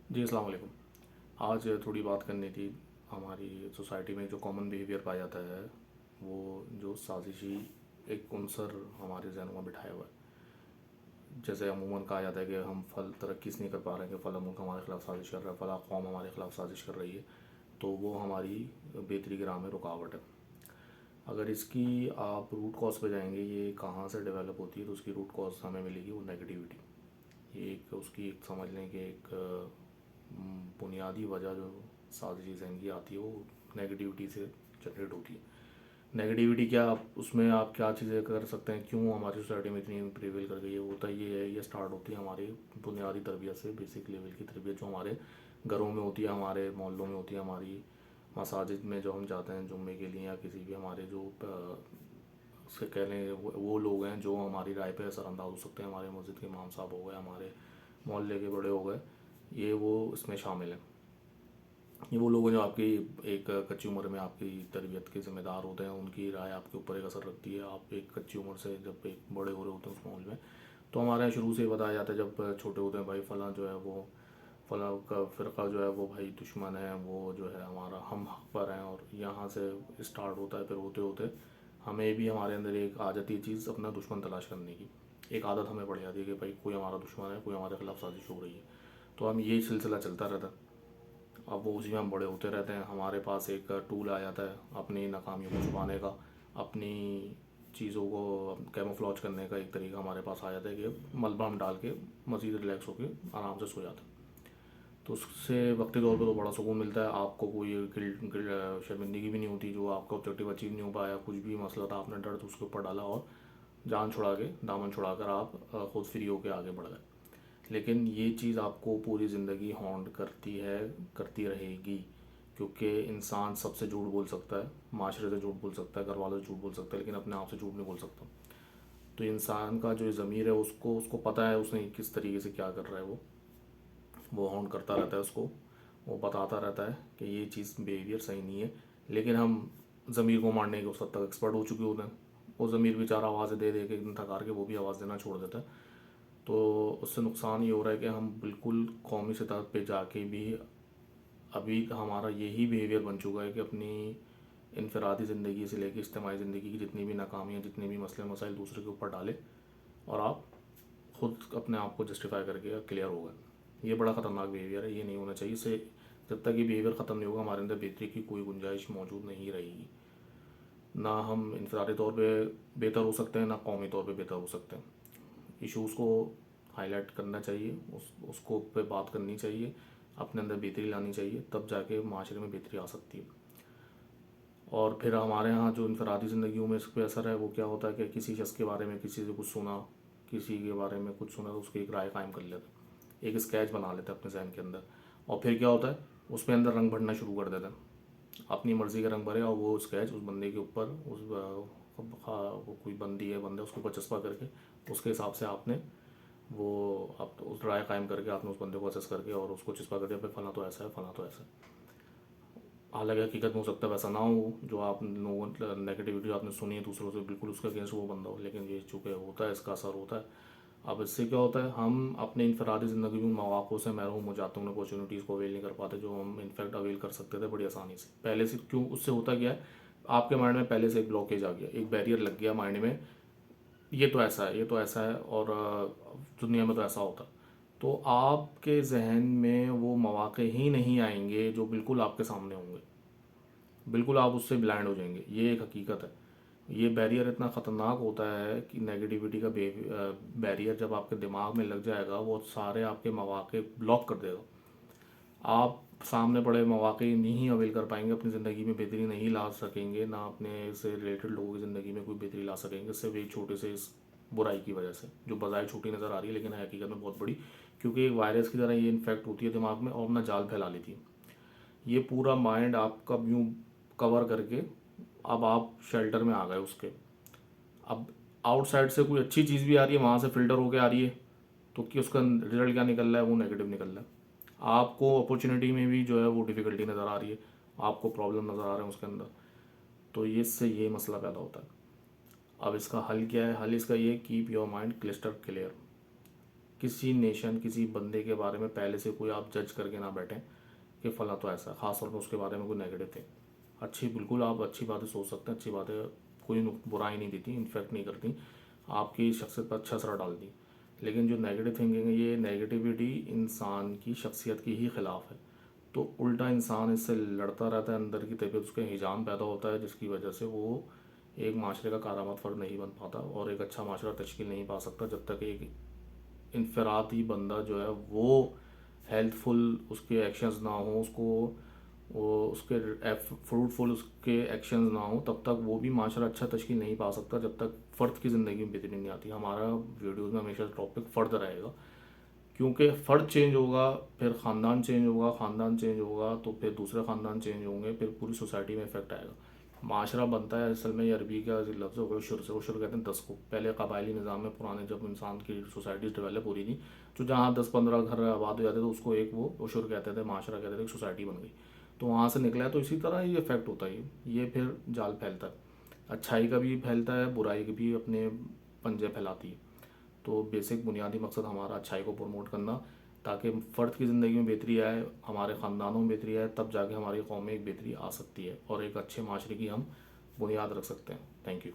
जी, अस्सलाम वालेकुम। आज थोड़ी बात करनी थी। हमारी सोसाइटी में जो कॉमन बिहेवियर पाया जाता है, वो जो साजिशी एक अनसर हमारे जहनों में बिठाया हुआ है। जैसे अमूमन कहा जाता है कि हम फल तरक्की नहीं कर पा रहे हैं, कि फ़ला मुल्क हमारे खिलाफ साजिश कर रहा है, फ़ला कौम हमारे खिलाफ साजिश कर रही है, तो वो हमारी बेहतरी की राह में रुकावट है। अगर इसकी आप रूट कॉज पे जाएंगे, ये कहाँ से डेवलप होती है, तो उसकी रूट कॉज हमें मिलेगी वो नेगेटिविटी। ये एक उसकी एक समझ लें कि एक बुनियादी वजह जो साजिश जहन की आती है, वो नेगेटिविटी से जनरेट होती है। नेगेटिविटी क्या, आप उसमें आप क्या चीज़ें कर सकते हैं, क्यों हमारी सोसाइटी में इतनी प्रिवेल कर गई है, होता ये है, ये स्टार्ट होती है हमारी बुनियादी तरबियत से। बेसिक लेवल की तरबियत जो हमारे घरों में होती है, हमारे मोहल्लों में होती है, हमारी मसाजिद में जो हम जाते हैं जुम्मे के लिए, या किसी भी हमारे जो उसके कह लें वो लोग हैं जो हमारी राय पे असरअंदाज हो सकते हैं। हमारे मस्जिद के इमाम साहब हो गए, हमारे मोहल्ले के बड़े हो गए, ये वो इसमें शामिल हैं। ये वो लोग हैं जो आपकी एक कच्ची उम्र में आपकी तरबियत के ज़िम्मेदार होते हैं। उनकी राय आपके ऊपर एक असर रखती है। आप एक कच्ची उम्र से जब एक बड़े हो रहे होते हैं उस माहौल में, तो हमारे यहाँ शुरू से ही बताया जाता है, जब छोटे होते हैं, भाई फ़लाँ जो है वो फ़लाँ का फ़िरका जो है वो भाई दुश्मन है, वो जो है हमारा हम हक पर हैं। और यहाँ से स्टार्ट होता है। फिर होते होते हमें भी हमारे अंदर एक आ जाती है चीज़, अपना दुश्मन तलाश करने की। एक आदत हमें पड़ जाती है कि भाई कोई हमारा दुश्मन है, कोई हमारे खिलाफ साजिश हो रही है। तो हम यही सिलसिला चलता रहता है। अब वो उसी में हम बड़े होते रहते हैं। हमारे पास एक टूल आ जाता है अपनी नाकामियों को छुपाने का, अपनी चीज़ों को कैमोफ्लॉज करने का एक तरीका हमारे पास आ जाता है कि मलबा हम डाल के मज़ीद रिलैक्स होकर आराम से सो जाते हैं। तो उससे वक्ती तौर पे तो बड़ा सुकून मिलता है। आपको कोई शर्मिंदगी भी नहीं होती, जो आपका ऑब्जेक्टिव अचीव नहीं हो पाया, कुछ भी मसला था, आपने डर तो उसके ऊपर डाला और जान छुड़ा के, दामन छुड़ा कर आप खुद फ्री होकर आगे बढ़ गए। लेकिन ये चीज़ आपको पूरी ज़िंदगी हॉन्ट करती है, करती रहेगी। क्योंकि इंसान सबसे झूठ बोल सकता है, माशरे से झूठ बोल सकता है, घर वालों से झूठ बोल सकता है, लेकिन अपने आप से झूठ नहीं बोल सकता। तो इंसान का जो ज़मीर है, उसको उसको पता है उसने किस तरीके से क्या कर रहा है। वो हॉन्ट करता रहता है उसको। वो बताता रहता है कि ये चीज़ बिहेवियर सही नहीं है। लेकिन हम ज़मीर को मारने के उस हद तक एक्सपर्ट हो चुके होते हैं। वो ज़मीर बेचारा आवाज़ें दे दे के इतना थकार के वो भी आवाज़ देना छोड़ देता है। तो उससे नुकसान ये हो रहा है कि हम बिल्कुल कौमी सतह पे जाके भी अभी हमारा यही बिहेवियर बन चुका है कि अपनी इनफरादी ज़िंदगी से लेकर इज्तिमाई ज़िंदगी की जितनी भी नाकामियाँ, जितने भी मसले मसाइल दूसरे के ऊपर डाले, और आप खुद अपने आप को जस्टिफाई करके क्लियर हो गए। ये बड़ा ख़तरनाक बिहेवियर है, ये नहीं होना चाहिए। इससे जब तक ये बिहेवियर ख़त्म नहीं होगा, हमारे अंदर बेहतरी की कोई गुंजाइश मौजूद नहीं रहेगी। ना हम इनफरादी तौर पे बेहतर हो सकते हैं, ना कौमी तौर पे बेहतर हो सकते हैं। इश्यूज़ को हाईलाइट करना चाहिए, उसको पे बात करनी चाहिए, अपने अंदर बेहतरी लानी चाहिए, तब जाके माशरे में बेहतरी आ सकती है। और फिर हमारे यहाँ जो इनफरादी ज़िंदगियों में इस पर असर है, वो क्या होता है कि किसी शख्स के बारे में किसी से कुछ सुना, किसी के बारे में कुछ सुना, तो उसकी एक राय कायम कर लेते हैं, एक स्केच बना लेते हैं अपने जहन के अंदर। और फिर क्या होता है, उसमें अंदर रंग भरना शुरू कर देते हैं, अपनी मर्ज़ी का रंग भरे, और वो स्केच उस बंदे के ऊपर, उस वो कोई बंदी है, बंदा, उसके ऊपर चस्पा करके उसके हिसाब से आपने वो आप उस राय कायम करके आपने उस बंदे को असेस करके और उसको चिस्पा कर दिया, भाई फला तो ऐसा है, फला तो ऐसा है। हालांकि हकीकत में हो सकता है वैसा ना हो, जो आप लोगों नेगेटिविटी आपने सुनी है दूसरों से, बिल्कुल उसके अगेंस्ट वो बंदा हो। लेकिन ये चूँकि होता है, इसका असर होता है। अब इससे क्या होता है, हम अपने इनफरादी ज़िंदगी में मौक़ों से महरूम हो जाते हैं, उन अपॉर्चुनिटीज़ को अवेल नहीं कर पाते जो हम इनफैक्ट अवेल कर सकते थे बड़ी आसानी से पहले से। क्यों? उससे होता क्या है, आपके माइंड में पहले से एक ब्लॉकेज आ गया, एक बैरियर लग गया माइंड में, ये तो ऐसा है, ये तो ऐसा है, और दुनिया में तो ऐसा होता है। तो आपके जहन में वो मौक़े ही नहीं आएंगे जो बिल्कुल आपके सामने होंगे। बिल्कुल आप उससे ब्लाइंड हो जाएंगे, ये एक हकीकत है। ये बैरियर इतना ख़तरनाक होता है कि नेगेटिविटी का बैरियर जब आपके दिमाग में लग जाएगा, वो सारे आपके मौक़े ब्लॉक कर देगा। आप सामने पड़े मौक़े नहीं अवेल कर पाएंगे, अपनी ज़िंदगी में बेहतरी नहीं ला सकेंगे, ना अपने से रिलेटेड लोगों की ज़िंदगी में कोई बेहतरी ला सकेंगे, सिर्फ एक छोटे से इस बुराई की वजह से, जो बजाय छोटी नज़र आ रही है लेकिन है हकीकत में बहुत बड़ी। क्योंकि एक वायरस की तरह ये इन्फेक्ट होती है दिमाग में और अपना जाल फैला लेती है। ये पूरा माइंड आपका यूँ कवर करके अब आप शेल्टर में आ गए उसके। अब आउटसाइड से कोई अच्छी चीज़ भी आ रही है, वहाँ से फ़िल्टर होके आ रही है, तो कि उसका रिजल्ट क्या निकल रहा है, वो नेगेटिव निकल रहा है। आपको अपॉर्चुनिटी में भी जो है वो डिफ़िकल्टी नज़र आ रही है, आपको प्रॉब्लम नज़र आ रहे हैं उसके अंदर। तो ये इससे ये मसला पैदा होता है। अब इसका हल क्या है? हल इसका ये, keep your mind clyster clear. किसी नेशन, किसी बंदे के बारे में पहले से कोई आप जज करके ना बैठें कि फला तो ऐसा, ख़ास तौर पर उसके बारे में कोई नेगेटिव थे। अच्छी, बिल्कुल आप अच्छी बातें सोच सकते हैं, अच्छी बातें कोई बुराई नहीं देती, इन्फेक्ट नहीं करती, आपकी शख्सियत पर अच्छा असर डालती। लेकिन जो नेगेटिव थिंकिंग है, ये नेगेटिविटी इंसान की शख्सियत के ही ख़िलाफ़ है। तो उल्टा इंसान इससे लड़ता रहता है, अंदर की तबीयत उसके हिजाम पैदा होता है, जिसकी वजह से वो एक माशरे का कारामद फ़र्द नहीं बन पाता और एक अच्छा माशरा तश्कील नहीं पा सकता जब तक एक इनफरादी बंदा जो है वो हेल्थफुल उसके एक्शंस ना हो, उसको वो उसके फ्रूटफुल उसके एक्शंस ना हो, तब तक वो भी माशरा अच्छा तश्कील नहीं पा सकता जब तक फ़र्द की ज़िंदगी में बेहतरी नहीं आती। हमारा वीडियोज़ में हमेशा टॉपिक फ़र्द रहेगा, क्योंकि फ़र्द चेंज होगा, फिर ख़ानदान चेंज होगा, ख़ानदान चेंज होगा तो फिर दूसरे ख़ानदान चेंज होंगे, फिर पूरी सोसाइटी में इफेक्ट आएगा। माशरा बनता है असल में, ये अरबी का लफ्ज़ होगा उशर से, उशर कहते हैं 10 को। पहले कबायली निज़ाम में पुराने, जब इंसान की सोसाइटीज़ डेवलप हो रही थी, तो जहाँ 10-15 घर आबाद हो जाते थे उसको एक वो उशर कहते थे, माशरा कहते थे, एक सोसाइटी बन गई। तो वहाँ से निकला है, तो इसी तरह ये इफेक्ट होता है, ये फिर जाल फैलता है, अच्छाई का भी फैलता है, बुराई का भी अपने पंजे फैलाती है। तो बेसिक बुनियादी मकसद हमारा अच्छाई को प्रमोट करना, ताकि फ़र्द की ज़िंदगी में बेहतरी आए, हमारे ख़ानदानों में बेहतरी आए, तब जाके हमारी कौम में एक बेहतरी आ सकती है और एक अच्छे माशरे की हम बुनियाद रख सकते हैं। Thank you.